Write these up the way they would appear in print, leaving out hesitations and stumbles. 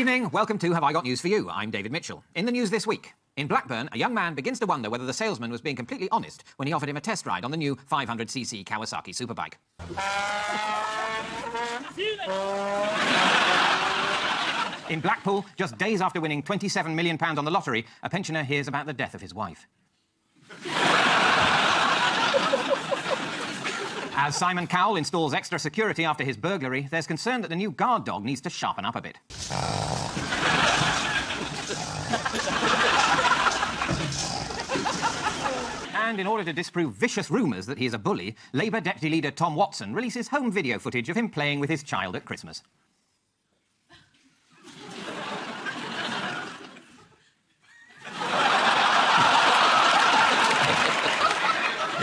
evening. Welcome to Have I Got News For You? I'm David Mitchell. In the news this week, in Blackburn, a young man begins to wonder whether the salesman was being completely honest when he offered him a test ride on the new 500cc Kawasaki superbike. In Blackpool, just days after winning £27 million on the lottery, a pensioner hears about the death of his wife. As Simon Cowell installs extra security after his burglary, there's concern that the new guard dog needs to sharpen up a bit. And in order to disprove vicious rumours that he is a bully, Labour Deputy Leader Tom Watson releases home video footage of him playing with his child at Christmas.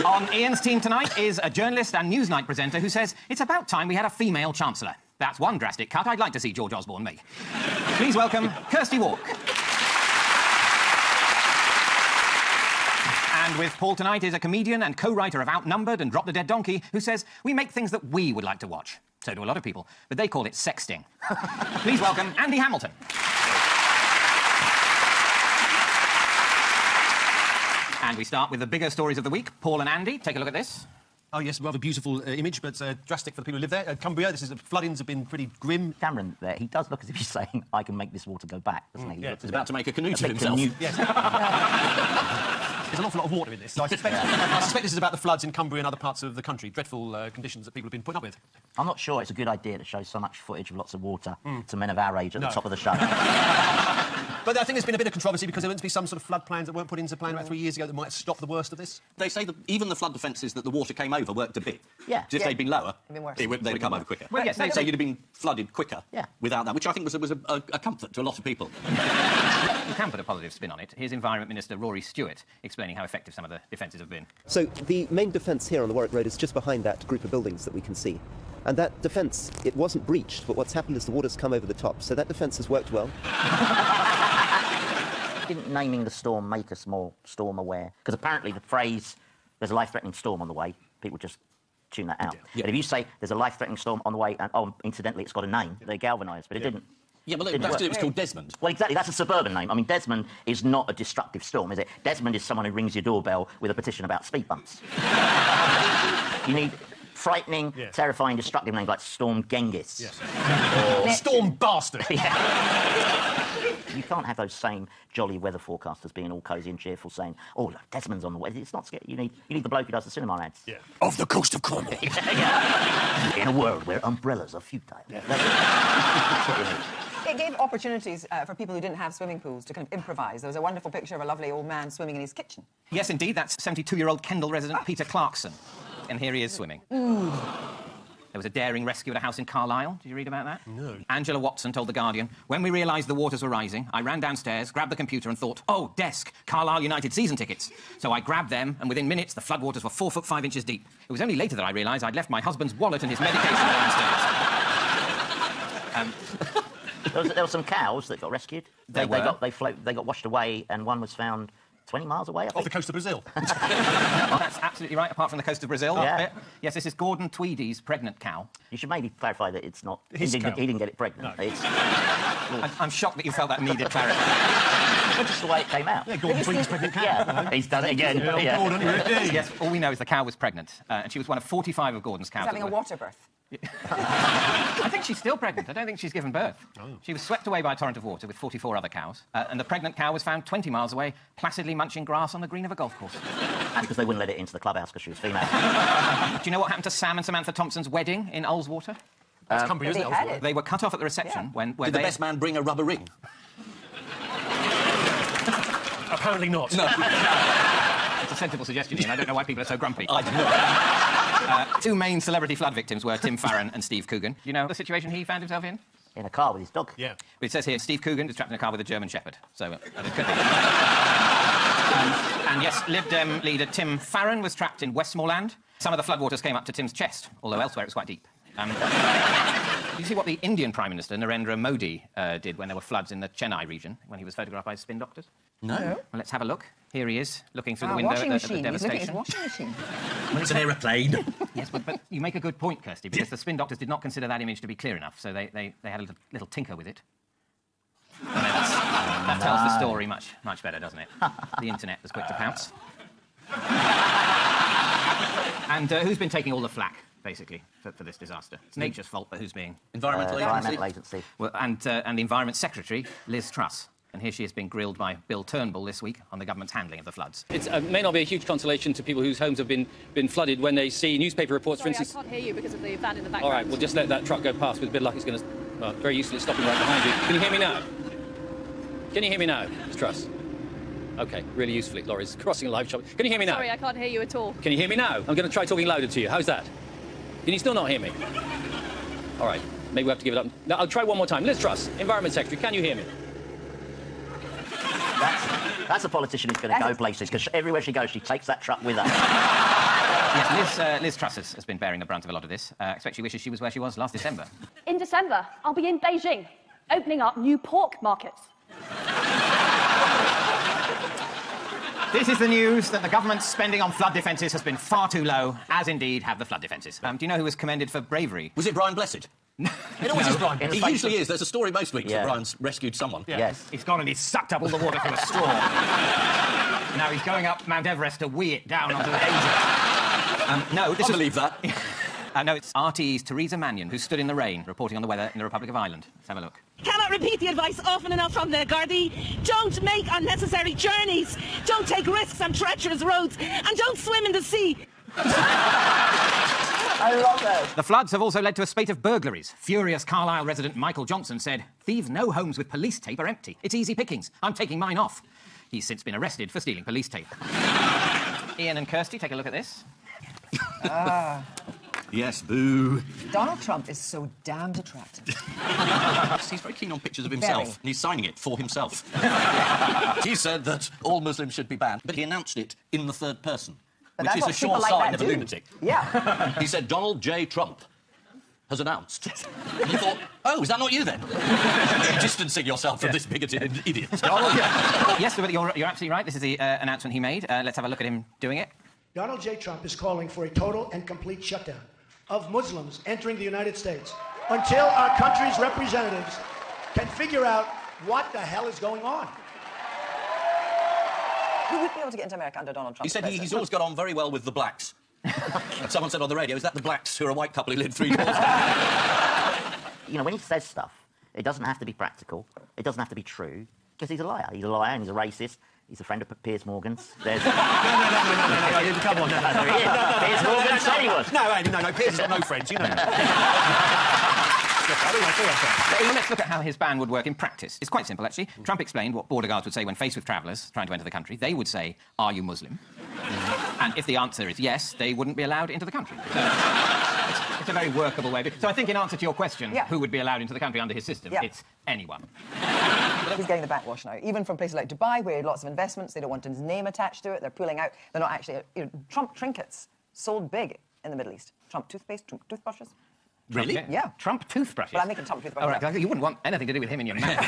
On Ian's team tonight is a journalist and Newsnight presenter who says it's about time we had a female chancellor. That's one drastic cut I'd like to see George Osborne make. Please welcome Kirsty Walk. And with Paul tonight is a comedian and co-writer of Outnumbered and Drop the Dead Donkey who says we make things that we would like to watch. So do a lot of people, but they call it sexting. Please welcome Andy Hamilton. And we start with the bigger stories of the week. Paul and Andy, take a look at this. Oh, yes, rather beautiful image, but drastic for the people who live there. Cumbria, floodings have been pretty grim. Cameron there, he does look as if he's saying, I can make this water go back, doesn't he? Yeah, he's about to make a canoe to himself. Yes. There's an awful lot of water in this, so I suspect this is about the floods in Cumbria and other parts of the country. Dreadful conditions that people have been put up with. I'm not sure it's a good idea to show so much footage of lots of water to men of our age at the top of the show. But I think there's been a bit of controversy because there were meant to be some sort of flood plans that weren't put into plan about 3 years ago that might stop the worst of this. They say that even the flood defences that the water came over worked a bit. Yeah. If they'd been lower, They'd they'd come over quicker. Well, yes, So you'd have been flooded quicker Yeah. without that, which I think was a comfort to a lot of people. You can put a positive spin on it. Here's Environment Minister Rory Stewart explaining how effective some of the defences have been. So the main defence here on the Warwick Road is just behind that group of buildings that we can see. And that defence, it wasn't breached, but what's happened is the water's come over the top. So that defence has worked well. Didn't naming the storm make us more storm aware? Because apparently the phrase, there's a life-threatening storm on the way, people just tune that out. Yeah. But if you say, there's a life-threatening storm on the way, and, oh, incidentally, it's got a name, they're galvanised, but it didn't. Yeah, well, Didn't that's work. it was called Desmond. Well, exactly, that's a suburban name. I mean, Desmond is not a destructive storm, is it? Desmond is someone who rings your doorbell with a petition about speed bumps. You need frightening, terrifying, destructive names like Storm Genghis. Yes. Or Storm Bastard. You can't have those same jolly weather forecasters being all cosy and cheerful saying, oh, look, Desmond's on the way. It's not scary. You need the bloke who does the cinema ads. Yeah. Off the coast of Cornwall. In a world where umbrellas are futile. It gave opportunities for people who didn't have swimming pools to kind of improvise. There was a wonderful picture of a lovely old man swimming in his kitchen. Yes, indeed, that's 72-year-old Kendal resident Peter Clarkson. And here he is swimming. There was a daring rescue at a house in Carlisle. Did you read about that? No. Angela Watson told The Guardian, when we realised the waters were rising, I ran downstairs, grabbed the computer and thought, oh, desk, Carlisle United season tickets. So I grabbed them, and within minutes, the floodwaters were 4 foot 5 inches deep. It was only later that I realised I'd left my husband's wallet and his medication downstairs. There were some cows that got rescued. They got washed away, and one was found 20 miles away, I think. Off the coast of Brazil. That's absolutely right, apart from the coast of Brazil. Yeah. Yes, this is Gordon Tweedy's pregnant cow. You should maybe clarify that it's not... His he cow. didn't get it pregnant. No. It's I'm shocked that you felt that needed clarity. just the way it came out. Yeah, Gordon Tweed's pregnant cat. Yeah, he's done it again. Yeah, Gordon, really. Yes, all we know is the cow was pregnant, and she was one of 45 of Gordon's cows. He's having a that were- water birth. I think she's still pregnant. I don't think she's given birth. Oh. She was swept away by a torrent of water with 44 other cows, and the pregnant cow was found 20 miles away, placidly munching grass on the green of a golf course. That's because they wouldn't let it into the clubhouse because she was female. Do you know what happened to Sam and Samantha Thompson's wedding in Ullswater? It's Cumbria, isn't They it? had Elsewhere? it. They were cut off at the reception when Did the best man bring a rubber ring? Apparently not. No. It's a sensible suggestion, Ian. I don't know why people are so grumpy. I did not. Two main celebrity flood victims were Tim Farron and Steve Coogan. Do you know the situation he found himself in? In a car with his dog. Yeah. It says here, Steve Coogan is trapped in a car with a German Shepherd, so it could be. And yes, Lib Dem leader Tim Farron was trapped in Westmoreland. Some of the floodwaters came up to Tim's chest, although elsewhere it was quite deep. Did you see what the Indian Prime Minister, Narendra Modi, did when there were floods in the Chennai region, when he was photographed by spin doctors? No. Well, let's have a look. Here he is, looking through the window at the He's looking at his devastation. washing machine. It's an aeroplane. Yes, but you make a good point, Kirsty, because the spin doctors did not consider that image to be clear enough, so they had a little tinker with it. That tells the story much better, doesn't it? The internet was quick to pounce. And who's been taking all the flack, basically, for this disaster? It's nature's fault, but who's being... Environmental Agency. Well, and the Environment Secretary, Liz Truss. And here she has been grilled by Bill Turnbull this week on the government's handling of the floods. It may not be a huge consolation to people whose homes have been flooded when they see newspaper reports, Sorry, for instance... I can't hear you because of the van in the background. All right, we'll just let that truck go past. With a bit of luck, it's going to... Well, very usefully stopping right behind you. Can you hear me now? Can you hear me now, Ms. Truss? OK, really usefully. Laurie's crossing a live shop. Can you hear me now? Sorry, I can't hear you at all. Can you hear me now? I'm going to try talking louder to you. How's that? Can you still not hear me? All right, maybe we have to give it up. No, I'll try one more time. Liz Truss, Environment Secretary, can you hear me? That's a politician who's going to go places, because everywhere she goes, she takes that truck with her. Yes, Liz Truss has been bearing the brunt of a lot of this. I expect she wishes she was where she was last December. In December, I'll be in Beijing, opening up new pork markets. This is the news that the government's spending on flood defences has been far too low, as indeed have the flood defences. Do you know who was commended for bravery? Was it Brian Blessed? It always is Brian. He usually is. There's a story most weeks that Brian's rescued someone. Yeah. Yes. He's gone and he's sucked up all the water through a straw. Now he's going up Mount Everest to wee it down onto the Asia. No, this I believe that. No, it's RTE's Theresa Mannion, who stood in the rain, reporting on the weather in the Republic of Ireland. Let's have a look. Cannot repeat the advice often enough from the Gardaí. Don't make unnecessary journeys. Don't take risks on treacherous roads. And don't swim in the sea. I love it. The floods have also led to a spate of burglaries. Furious Carlisle resident Michael Johnson said, "Thieves know homes with police tape are empty. It's easy pickings. I'm taking mine off." He's since been arrested for stealing police tape. Ian and Kirsty, take a look at this. Yes, boo. Donald Trump is so damned attractive. He's very keen on pictures of himself, and he's signing it for himself. He said that all Muslims should be banned, but he announced it in the third person, But which that's is a what sure people like sign that of a do. lunatic. Yeah. He said, Donald J. Trump has announced. And you thought, oh, is that not you then? You're distancing yourself from this bigoted idiot. Yes, but you're absolutely right. This is the announcement he made. Let's have a look at him doing it. Donald J. Trump is calling for a total and complete shutdown of Muslims entering the United States until our country's representatives can figure out what the hell is going on. Who would be able to get into America under Donald Trump? He said he's always got on very well with the blacks. And someone said on the radio, is that the blacks who are a white couple who live 3 doors down? You know, when he says stuff, it doesn't have to be practical. It doesn't have to be true, because he's a liar. He's a liar and he's a racist. He's a friend of Piers Morgan's. There's... No, come on. Piers Morgan said he was. No, Piers has got no friends, you know. Well, let's look at how his ban would work in practice. It's quite simple, actually. Trump explained what border guards would say when faced with travellers trying to enter the country. They would say, "Are you Muslim?" And if the answer is yes, they wouldn't be allowed into the country. So it's a very workable way. So I think in answer to your question, who would be allowed into the country under his system, it's anyone. He's getting the backwash now. Even from places like Dubai, where he had lots of investments, they don't want his name attached to it. They're pulling out. They're not actually... Trump trinkets sold big in the Middle East. Trump toothpaste, Trump toothbrushes. Really? Yeah. Trump toothbrushes? Well, I'm making Trump toothbrushes. All right, you wouldn't want anything to do with him in your mouth.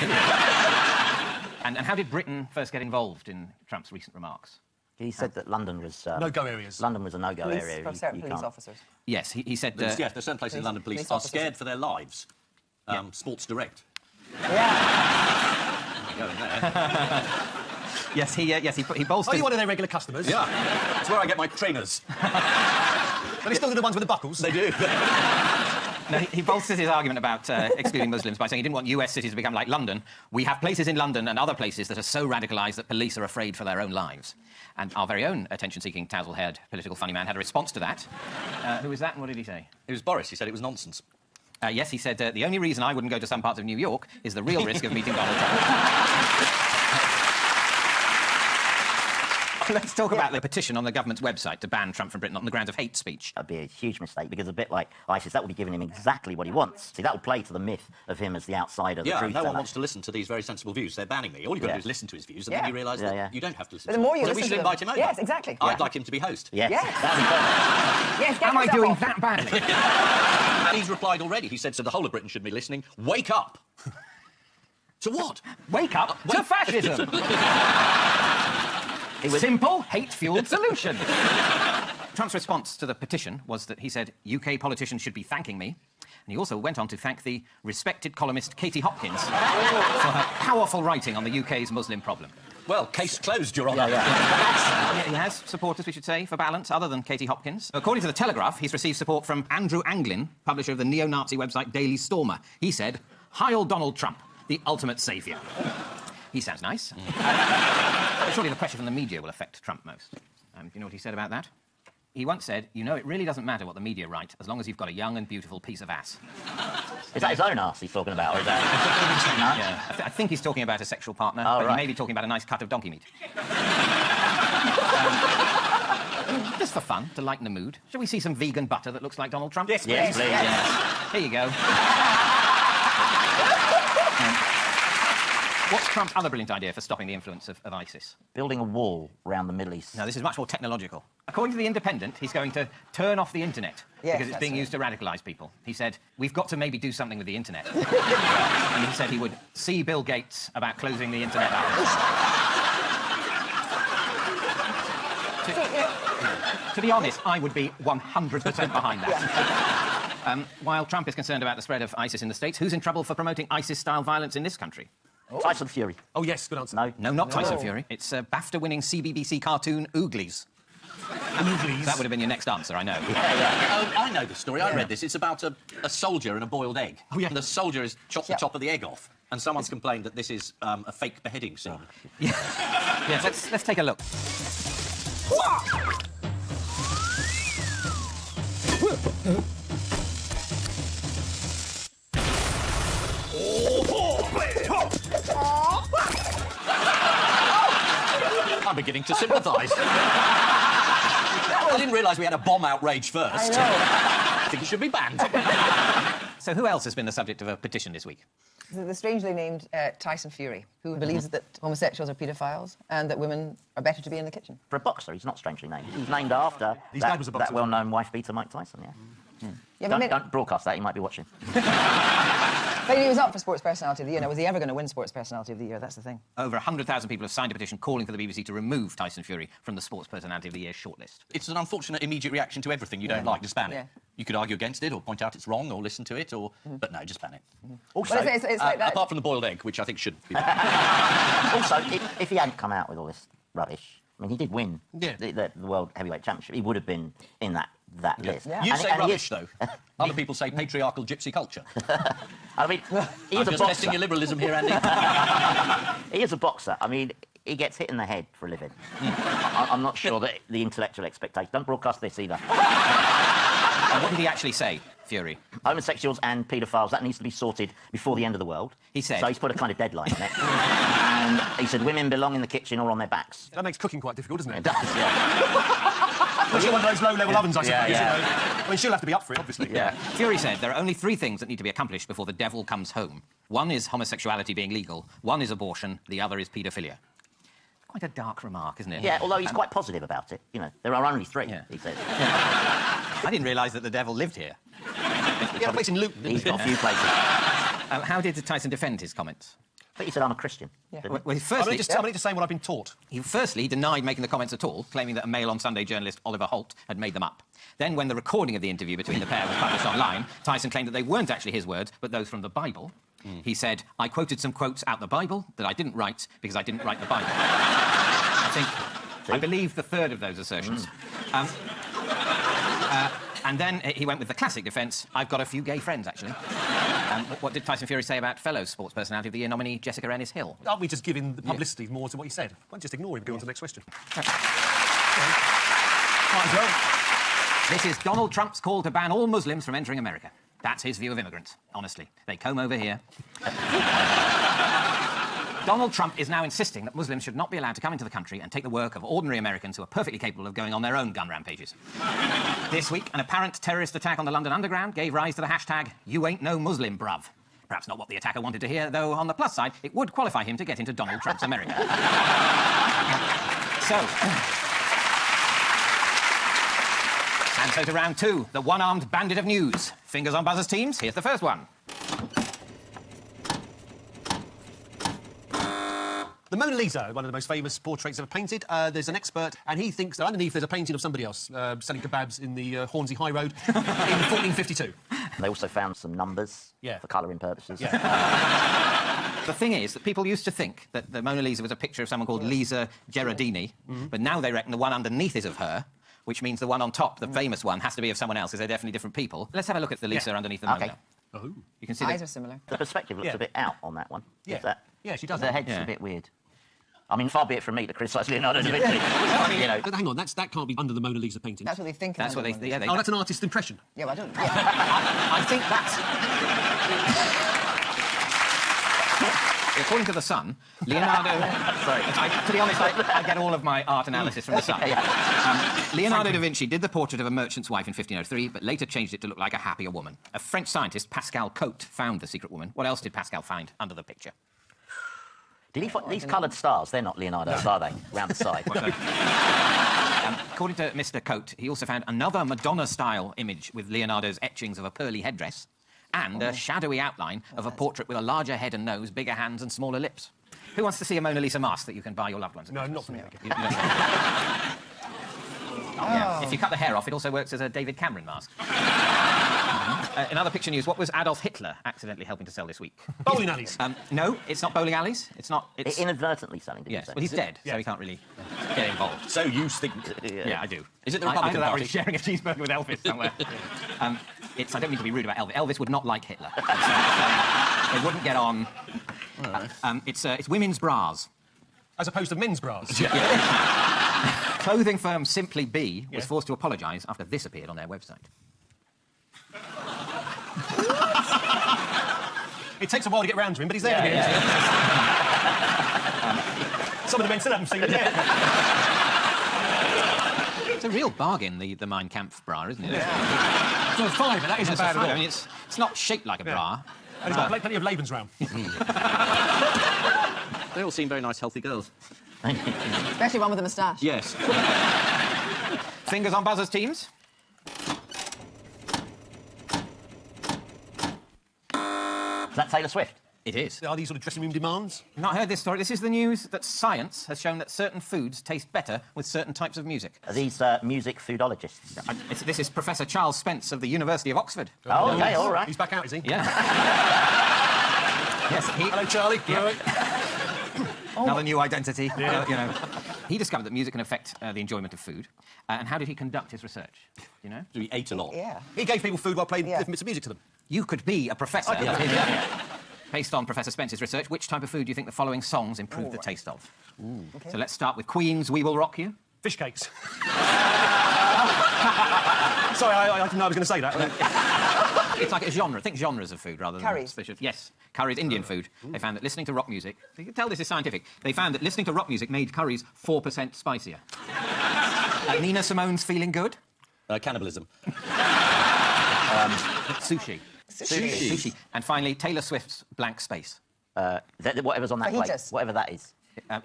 And how did Britain first get involved in Trump's recent remarks? He said that London was... no-go areas. London was a no-go area. For certain police officers. Yes, he said... Yes, there's certain places in London police are scared for their lives. Sports Direct. Yeah. Going there. Yes, he bolstered... Are you one of their regular customers? Yeah. It's where I get my trainers. But they still do the ones with the buckles? They do. No, he bolsters his argument about excluding Muslims by saying he didn't want US cities to become like London. We have places in London and other places that are so radicalised that police are afraid for their own lives. And our very own attention-seeking, tousle-haired political funny man had a response to that. Who was that and what did he say? It was Boris. He said it was nonsense. Yes, he said, the only reason I wouldn't go to some parts of New York is the real risk of meeting Donald Trump. Let's talk about the petition on the government's website to ban Trump from Britain on the grounds of hate speech. That'd be a huge mistake, because a bit like ISIS, that would be giving him exactly what he wants. See, that would play to the myth of him as the outsider, the truth no one teller. wants to listen to these very sensible views. They're banning me. All you've got to do is listen to his views, and then you realise that you don't have to listen But to the more them. you So listen we should to them- invite him over. Yes, exactly. I'd like him to be host. Yes. Yes. That'd be perfect. Yes, get Am I yourself doing off. that badly? And he's replied already. He said, so the whole of Britain should be listening. Wake up! To what? Wake up to fascism! Simple, hate-fuelled solution. Trump's response to the petition was that he said UK politicians should be thanking me. And he also went on to thank the respected columnist Katie Hopkins for her powerful writing on the UK's Muslim problem. Well, case closed, Your Honour. Yeah, he has supporters, we should say, for balance, other than Katie Hopkins. According to The Telegraph, he's received support from Andrew Anglin, publisher of the neo-Nazi website Daily Stormer. He said, "Hi, old Donald Trump, the ultimate saviour." He sounds nice. But surely the pressure from the media will affect Trump most. Do you know what he said about that? He once said, "You know, it really doesn't matter what the media write, as long as you've got a young and beautiful piece of ass." Is that his own ass he's talking about, or is that... Yeah, I think he's talking about a sexual partner, Oh, but right. he may be talking about a nice cut of donkey meat. Just for fun, to lighten the mood. Shall we see some vegan butter that looks like Donald Trump? Yes, please. Yes, please. Yes. Here you go. What's Trump's other brilliant idea for stopping the influence of ISIS? Building a wall around the Middle East. No, this is much more technological. According to The Independent, he's going to turn off the internet because it's being used to radicalise people. He said, "We've got to maybe do something with the internet." And he said he would see Bill Gates about closing the internet up. To be honest, I would be 100% behind that. While Trump is concerned about the spread of ISIS in the States, who's in trouble for promoting ISIS-style violence in this country? Tyson Fury. Oh, yes, good answer. No. No, not Tyson Fury. It's BAFTA-winning CBBC cartoon Ooglies. Ooglies. That would have been your next answer, I know. Oh, I know the story. I read this. It's about a soldier and a boiled egg. Oh, yeah. And the soldier has chopped the top of the egg off, and someone's complained that this is a fake beheading scene. Yes, let's take a look. I'm beginning to sympathise. I didn't realise we had a bomb outrage first. I know. I think it should be banned. So who else has been the subject of a petition this week? The strangely named Tyson Fury, who believes that homosexuals are paedophiles and that women are better to be in the kitchen. For a boxer, he's not strangely named. He's named after His dad was a boxer. that well-known wife-beater Mike Tyson, yeah. Yeah, but Don't broadcast that, he might be watching. But he was up for Sports Personality of the Year. Now, was he ever going to win Sports Personality of the Year? That's the thing. Over 100,000 people have signed a petition calling for the BBC to remove Tyson Fury from the Sports Personality of the Year shortlist. It's an unfortunate immediate reaction to everything you don't like. Just ban it. Yeah. You could argue against it or point out it's wrong or listen to it, or... But no, just ban it. Also, Well, it's like that. Apart from the boiled egg, which I think should be banned. also if he hadn't come out with all this rubbish, I mean, he did win Yeah. the World Heavyweight Championship. He would have been in that list. Yeah. You And- say and he rubbish, is- though. Other people say patriarchal gypsy culture. I mean, he I'm is a just testing boxer. your liberalism here, Andy. He is a boxer. I mean, he gets hit in the head for a living. I'm not sure that the intellectual expectation... Don't broadcast this either. And what did he actually say, Fury? Homosexuals and paedophiles, that needs to be sorted before the end of the world. He said... So he's put a kind of deadline on it. And he said women belong in the kitchen or on their backs. That makes cooking quite difficult, doesn't It it? does, yeah. Unless you're one of those low-level ovens, I suppose. Yeah, You know. I mean, she'll have to be up for it, obviously. Yeah. Fury said there are only 3 things that need to be accomplished before the devil comes home. One is homosexuality being legal, one is abortion, the other is paedophilia. Quite a dark remark, isn't it? Yeah, although he's quite positive about it. You know, there are only 3, Yeah. he says. I didn't realise that the devil lived here. He had a place in Luton, didn't He's he? got a few places. How did Tyson defend his comments? But he said, I'm a Christian. Yeah. didn't he? Well, I'm firstly, only just saying what I've been taught. he firstly denied making the comments at all, claiming that a Mail on Sunday journalist, Oliver Holt, had made them up. Then, when the recording of the interview between the pair was published online, Tyson claimed that they weren't actually his words, but those from the Bible. He said, "I quoted some quotes out the Bible that I didn't write because I didn't write the Bible." I believe the third of those assertions. And then he went with the classic defence, "I've got a few gay friends, actually." What did Tyson Fury say about fellow Sports Personality of the Year nominee Jessica Ennis-Hill? Aren't we just giving the publicity more to what he said? Why don't you just ignore him and go on to the next question? Might as well. This is Donald Trump's call to ban all Muslims from entering America. That's his view of immigrants, honestly. They come over here. Donald Trump is now insisting that Muslims should not be allowed to come into the country and take the work of ordinary Americans who are perfectly capable of going on their own gun rampages. This week, an apparent terrorist attack on the London Underground gave rise to the hashtag #YouAin'tNoMuslim, bruv. Perhaps not what the attacker wanted to hear, though on the plus side, it would qualify him to get into Donald Trump's America. And so to round 2, the one-armed bandit of news. Fingers on buzzers, teams. Here's the first one. The Mona Lisa, one of the most famous portraits ever painted. There's an expert, and he thinks that underneath there's a painting of somebody else selling kebabs in the Hornsey High Road in 1452. They also found some numbers for colouring purposes. The thing is that people used to think that the Mona Lisa was a picture of someone called Lisa Gherardini, but now they reckon the one underneath is of her, which means the one on top, the famous one, has to be of someone else, because they're definitely different people. Let's have a look at the Lisa underneath the Mona. Oh. You can see eyes are similar. The perspective looks a bit out on that one. Yeah. Yeah, she does. The head's a bit weird. I mean, far be it from me to criticise Leonardo da Vinci. You know. But hang on, that can't be under the Mona Lisa painting. That's what they think. That's what they... Yeah, oh, that's an artist's impression. Yeah, well, I don't... I think that's... According to The Sun, Leonardo... Sorry. To be honest, I get all of my art analysis from The Sun. Leonardo da Vinci did the portrait of a merchant's wife in 1503, but later changed it to look like a happier woman. A French scientist, Pascal Cote, found the secret woman. What else did Pascal find under the picture? Did he find these coloured stars? They're not Leonardo's, are they? Round the side. According to Mr. Cote, he also found another Madonna-style image with Leonardo's etchings of a pearly headdress and a shadowy outline of a portrait with a larger head and nose, bigger hands and smaller lips. Who wants to see a Mona Lisa mask that you can buy your loved ones? No, not for me. If you cut the hair off, it also works as a David Cameron mask. In other picture news, what was Adolf Hitler accidentally helping to sell this week? Bowling alleys. No, it's not bowling alleys. It's not... It's... Inadvertently selling, did you say? Well, he's dead, so he can't really get involved. So you think... Yeah, I do. Is it the Republican Either Party? Or he's sharing a cheeseburger with Elvis somewhere. I don't mean to be rude about Elvis. Elvis would not like Hitler. They wouldn't get on. It's women's bras. As opposed to men's bras. Clothing firm Simply Be was forced to apologise after this appeared on their website. It takes a while to get round to him, but he's there. Some of the men still haven't seen it yet. It's a real bargain, the Mein Kampf bra, isn't it? Yeah. It's a fiver, that isn't bad at all. I mean, it's not shaped like a bra. And it's got plenty of Lebensraum. They all seem very nice, healthy girls. Especially one with a moustache. Yes. Fingers on buzzers, teams. Is that Taylor Swift? It is. Are these sort of dressing room demands? Not heard this story. This is the news that science has shown that certain foods taste better with certain types of music. Are these music foodologists? This is Professor Charles Spence of the University of Oxford. Oh, OK, all right. He's back out, is he? Yeah. Yes, Hello, Charlie. Yeah. Another new identity. He discovered that music can affect the enjoyment of food. And how did he conduct his research? You know? So he ate a lot. Yeah. He gave people food while playing different bits of music to them. You could be a professor. Based on Professor Spence's research, which type of food do you think the following songs improve the taste of? Okay. So let's start with Queen's We Will Rock You. Fish cakes. Sorry, I didn't know I was going to say that. It's like a genre. Think genres of food rather than... Curries. Yes, curries, Indian food. They found that listening to rock music... You can tell this is scientific. They found that listening to rock music made curries 4% spicier. Nina Simone's Feeling Good? Cannibalism. Sushi. Sushi. And finally, Taylor Swift's Blank Space. Whatever's on that plate. Whatever that is.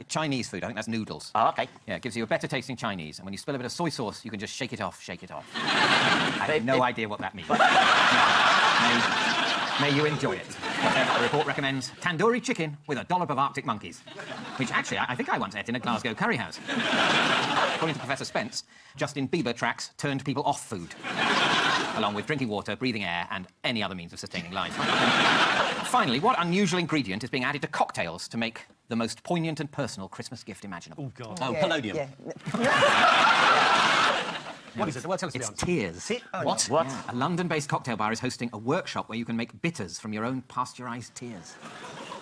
Chinese food, I think that's noodles. Oh, OK. Yeah, it gives you a better tasting Chinese. And when you spill a bit of soy sauce, you can just shake it off, shake it off. I have no idea what that means. May you enjoy it. The report recommends tandoori chicken with a dollop of Arctic monkeys, which actually I think I once ate in a Glasgow curry house. According to Professor Spence, Justin Bieber tracks turned people off food, along with drinking water, breathing air, and any other means of sustaining life. Finally, what unusual ingredient is being added to cocktails to make the most poignant and personal Christmas gift imaginable? Oh, God. Oh, polonium. What is it? Well, tell us It's the answer. tears. What? What? Yeah. A London-based cocktail bar is hosting a workshop where you can make bitters from your own pasteurised tears.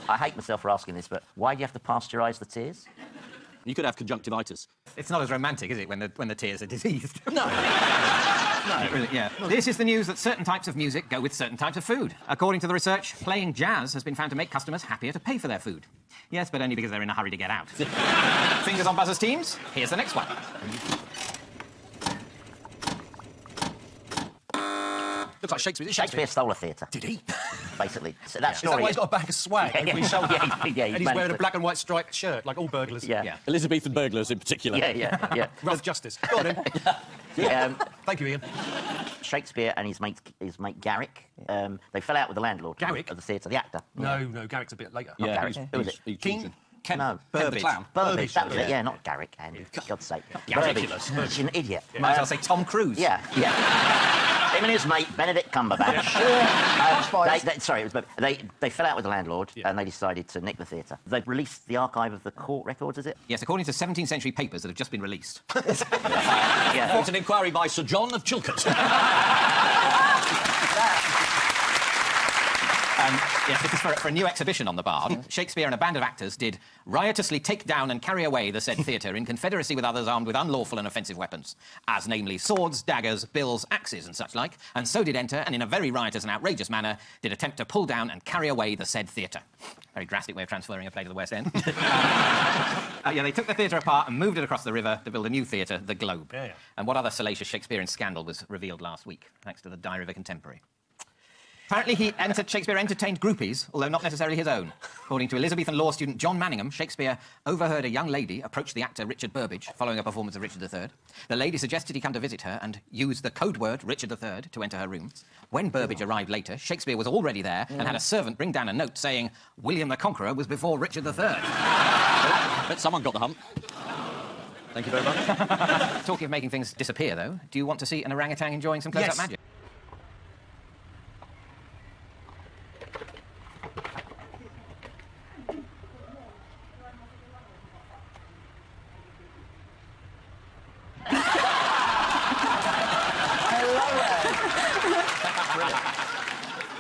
I hate myself for asking this, but why do you have to pasteurise the tears? You could have conjunctivitis. It's not as romantic, is it, when the tears are diseased? No. Really, yeah. This is the news that certain types of music go with certain types of food. According to the research, playing jazz has been found to make customers happier to pay for their food. Yes, but only because they're in a hurry to get out. Fingers on buzzers, teams. Here's the next one. Looks like Shakespeare. Shakespeare stole a theatre. Did he? Basically. So that Is story... that why he's got a bag of swag over his shoulder? And he's wearing a black and white striped shirt, like all burglars. Yeah. Elizabethan burglars in particular. Yeah. Rough justice. Go on, then. Thank you, Ian. Shakespeare and his mate Garrick, they fell out with the landlord Garrick? of the theatre, the actor. No, Garrick's a bit later. Garrick. Who was it? King? Ken, No. Ken the Burbage. clown. Burbage, that was it. Yeah, not Garrick, Andy. For God's sake. Ridiculous. Burbage. She's an idiot. Might as well say Tom Cruise. Yeah. Him and his mate, Benedict Cumberbatch. Sorry, it was they fell out with the landlord and they decided to nick the theatre. They've released the archive of the court records, is it? Yes, according to 17th century papers that have just been released. Yeah. It's an inquiry by Sir John of Chilcot. Yes, this is for a new exhibition on the Bard. Shakespeare and a band of actors did riotously take down and carry away the said theatre in confederacy with others armed with unlawful and offensive weapons, as namely swords, daggers, bills, axes and such like, and so did enter, and in a very riotous and outrageous manner, did attempt to pull down and carry away the said theatre. Very drastic way of transferring a play to the West End. They took the theatre apart and moved it across the river to build a new theatre, the Globe. Yeah. And what other salacious Shakespearean scandal was revealed last week, thanks to the Diary of a Contemporary? Apparently, Shakespeare entertained groupies, although not necessarily his own. According to Elizabethan law student John Manningham, Shakespeare overheard a young lady approach the actor Richard Burbage following a performance of Richard III. The lady suggested he come to visit her and use the code word Richard III to enter her room. When Burbage arrived later, Shakespeare was already there and had a servant bring down a note saying William the Conqueror was before Richard III. But someone got the hump. Thank you very much. Talking of making things disappear, though, do you want to see an orangutan enjoying some close-up magic?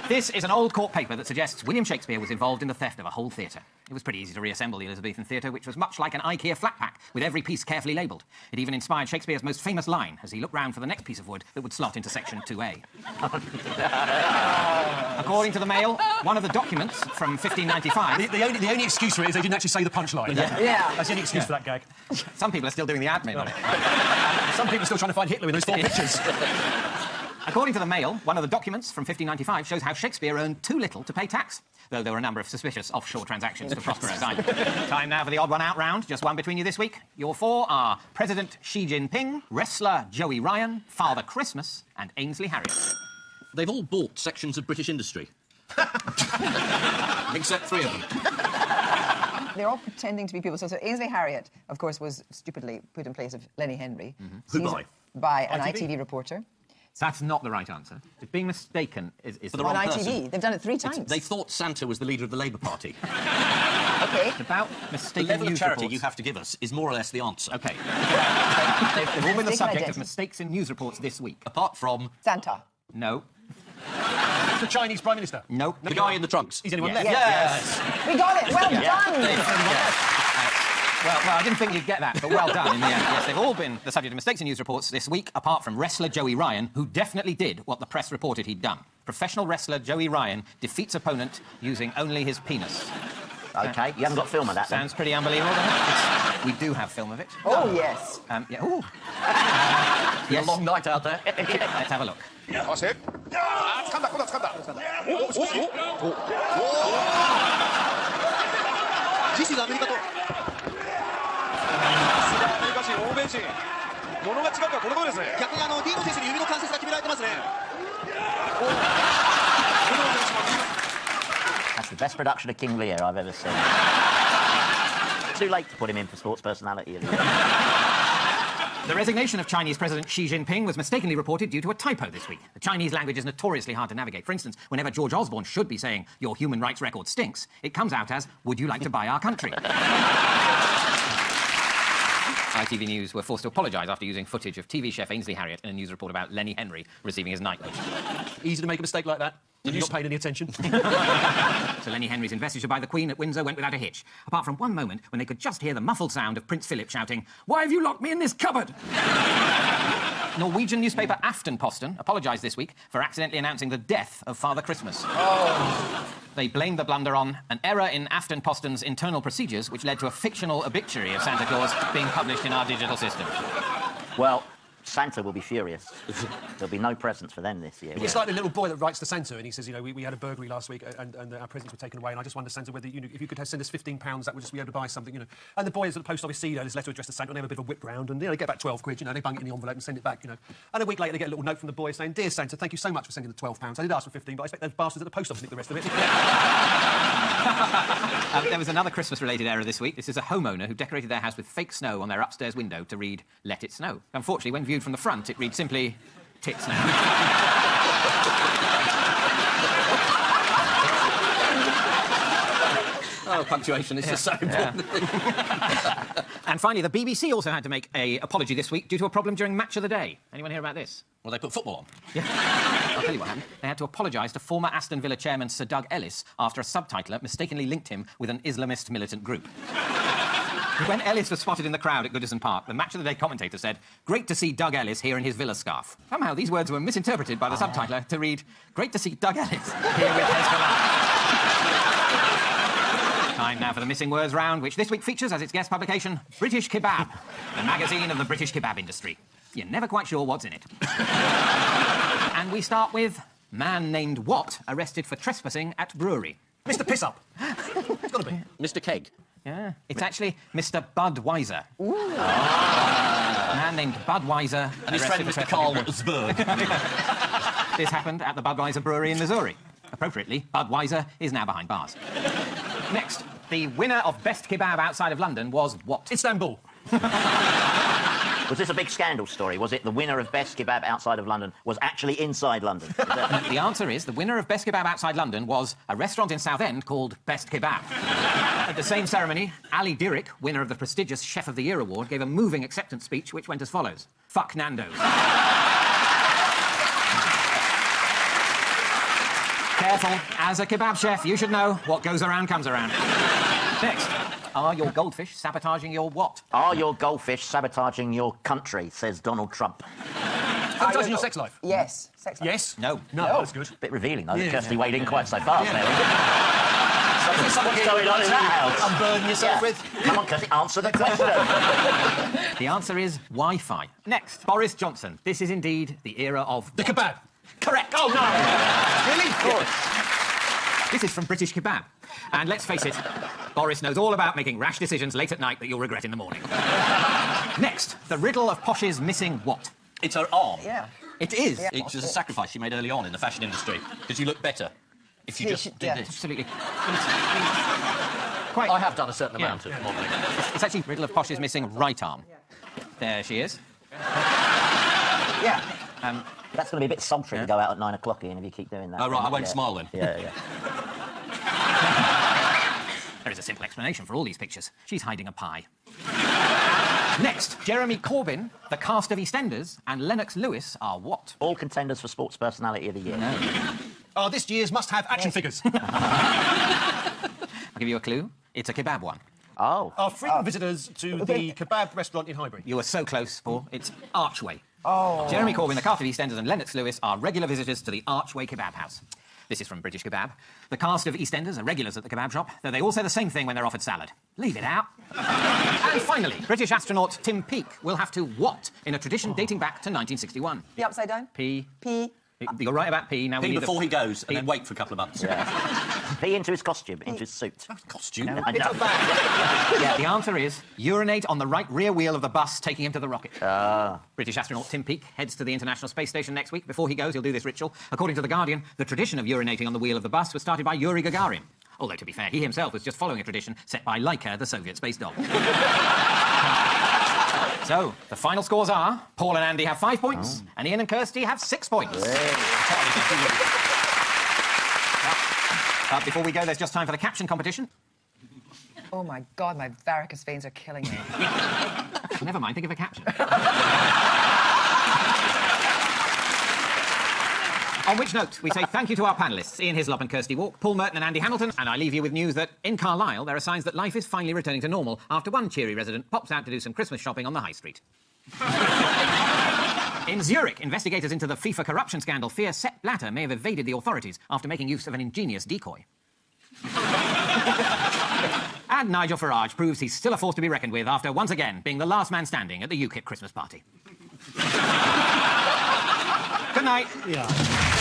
This is an old court paper that suggests William Shakespeare was involved in the theft of a whole theatre. It was pretty easy to reassemble the Elizabethan theatre, which was much like an IKEA flat pack, with every piece carefully labelled. It even inspired Shakespeare's most famous line as he looked round for the next piece of wood that would slot into section 2A. According to the Mail, one of the documents from 1595... The only excuse for it is they didn't actually say the punchline. Yeah. That's the only excuse for that gag. Some people are still doing the admin on it. Some people are still trying to find Hitler in those 4 pictures. According to the Mail, one of the documents from 1595 shows how Shakespeare earned too little to pay tax, though there were a number of suspicious offshore transactions for Prospero's island. Time now for the odd one out round. Just one between you this week. Your 4 are President Xi Jinping, wrestler Joey Ryan, Father Christmas, and Ainsley Harriott. They've all bought sections of British industry. Except 3 of them. They're all pretending to be people. So Ainsley Harriott, of course, was stupidly put in place of Lenny Henry. Who by? By an ITV reporter. That's not the right answer. Being mistaken is For the wrong on person. ITV. They've done it 3 times. They thought Santa was the leader of the Labour Party. OK. It's about The mistaken level of news charity reports. you have to give us is more or less the answer. OK. They've all been the Mistaken subject identity. of mistakes in news reports this week. Apart from Santa. No. The Chinese Prime Minister. No. the guy in the trunks. Is anyone Yes. left? Yes. We got it. Well done. Well, I didn't think you'd get that, but well done in the end. Yes, they've all been the subject of mistakes in news reports this week, apart from wrestler Joey Ryan, who definitely did what the press reported he'd done. Professional wrestler Joey Ryan defeats opponent using only his penis. OK, you haven't got film of that, then? Sounds pretty unbelievable, doesn't it? We do have film of it. Oh, yes. Yeah. Ooh. Yes. A long night out there. Let's have a look. That's the best production of King Lear I've ever seen. Too late to put him in for sports personality. The resignation of Chinese President Xi Jinping was mistakenly reported due to a typo this week. The Chinese language is notoriously hard to navigate. For instance, whenever George Osborne should be saying, "Your human rights record stinks," it comes out as, "Would you like to buy our country?" ITV News were forced to apologise after using footage of TV chef Ainsley Harriott in a news report about Lenny Henry receiving his knighthood. Easy to make a mistake like that. You're not paying any attention. So Lenny Henry's investiture by the Queen at Windsor went without a hitch, apart from one moment when they could just hear the muffled sound of Prince Philip shouting, "Why have you locked me in this cupboard?" Norwegian newspaper Aftenposten apologised this week for accidentally announcing the death of Father Christmas. Oh. They blamed the blunder on an error in Aftenposten's internal procedures, which led to a fictional obituary of Santa Claus being published in our digital system. Well, Santa will be furious. There'll be no presents for them this year. It's like the little boy that writes to Santa and he says, you know, we had a burglary last week and our presents were taken away, and I just wondered, Santa, whether, you know, if you could send us £15, that would just be able to buy something, you know. And the boy is at the post office, see his letter addressed to Santa, and they have a bit of a whip round, and, you know, they get back 12 quid, you know, they bung it in the envelope and send it back, you know. And a week later they get a little note from the boy saying, "Dear Santa, thank you so much for sending the £12. I did ask for 15, but I expect those bastards at the post office nick the rest of it." There was another Christmas-related error this week. This is a homeowner who decorated their house with fake snow on their upstairs window to read, "Let it snow." Unfortunately, when viewed from the front, it reads simply, "Tit snow." Oh, punctuation is just so important. And finally, the BBC also had to make an apology this week due to a problem during Match of the Day. Anyone hear about this? Well, they put football on. Yeah. I'll tell you what happened. They had to apologise to former Aston Villa chairman Sir Doug Ellis after a subtitler mistakenly linked him with an Islamist militant group. When Ellis was spotted in the crowd at Goodison Park, the Match of the Day commentator said, "Great to see Doug Ellis here in his Villa scarf." Somehow these words were misinterpreted by the subtitler to read, "Great to see Doug Ellis here with Hezbollah." Time now for the Missing Words round, which this week features as its guest publication, British Kebab, the magazine of the British kebab industry. You're never quite sure what's in it. And we start with man named Watt arrested for trespassing at brewery. Mr. Piss Up. It's got to be. Mr. Keg. Yeah, it's actually Mr. Budweiser. Ooh. A man named Budweiser. And his friend Mr. Carl Zberg. This happened at the Budweiser Brewery in Missouri. Appropriately, Budweiser is now behind bars. Next, the winner of Best Kebab outside of London was what? Istanbul. Was this a big scandal story? Was it the winner of Best Kebab outside of London was actually inside London? The answer is the winner of Best Kebab outside London was a restaurant in Southend called Best Kebab. At the same ceremony, Ali Dirick, winner of the prestigious Chef of the Year award, gave a moving acceptance speech which went as follows. "Fuck Nando's." Careful, as a kebab chef, you should know what goes around comes around. Next, are your goldfish sabotaging your what? Are your goldfish sabotaging your country, says Donald Trump. Sabotaging your sex life? Yes. Sex life. Yes? No. No, that's good. Bit revealing, though, Yeah. that Kirsty weighed in quite so fast there. What's going on in that house? Unburden yourself with? Come on, Kirsty, answer the question. The answer is Wi-Fi. Next, Boris Johnson. This is indeed the era of... The kebab. Correct! Oh, no! Really? Of course. This is from British Kebab. And let's face it, Boris knows all about making rash decisions late at night that you'll regret in the morning. Next, the riddle of Posh's missing what? It's her arm. Yeah. It is. Yeah. It was a sacrifice she made early on in the fashion industry, because you look better if you just did this. Absolutely. I have done a certain amount of modelling. It's actually riddle of Posh's missing right arm. There she is. Yeah. That's going to be a bit sultry to go out at 9 o'clock, Ian, if you keep doing that. Oh, right, I won't smile then. Yeah. There is a simple explanation for all these pictures. She's hiding a pie. Next, Jeremy Corbyn, the cast of EastEnders, and Lennox Lewis are what? All contenders for Sports Personality of the Year. No. Oh, this year's must-have action figures. I'll give you a clue. It's a kebab one. Oh. Are frequent visitors to the kebab restaurant in Highbury. You were so close, Paul. It's Archway. Oh. Jeremy Corbyn, the cast of EastEnders, and Lennox Lewis are regular visitors to the Archway Kebab House. This is from British Kebab. The cast of EastEnders are regulars at the kebab shop, though they all say the same thing when they're offered salad. Leave it out. And finally, British astronaut Tim Peake will have to what in a tradition dating back to 1961? The upside down? P. P. You're right about P. Now we Pee need before he goes, and then wait for a couple of months. Pee into his costume, into his suit. Costume? I know. Yeah, the answer is urinate on the right rear wheel of the bus taking him to the rocket. British astronaut Tim Peake heads to the International Space Station next week. Before he goes, he'll do this ritual. According to The Guardian, the tradition of urinating on the wheel of the bus was started by Yuri Gagarin. Although, to be fair, he himself was just following a tradition set by Laika, the Soviet space dog. So, the final scores are Paul and Andy have 5 points, and Ian and Kirsty have 6 points. Before we go, there's just time for the caption competition. Oh, my God, my varicose veins are killing me. Never mind, think of a caption. On which note, we say thank you to our panellists, Ian Hislop and Kirsty Walk, Paul Merton and Andy Hamilton, and I leave you with news that in Carlisle there are signs that life is finally returning to normal after one cheery resident pops out to do some Christmas shopping on the high street. In Zurich, investigators into the FIFA corruption scandal fear Sepp Blatter may have evaded the authorities after making use of an ingenious decoy. And Nigel Farage proves he's still a force to be reckoned with after once again being the last man standing at the UKIP Christmas party. Good night. Yeah.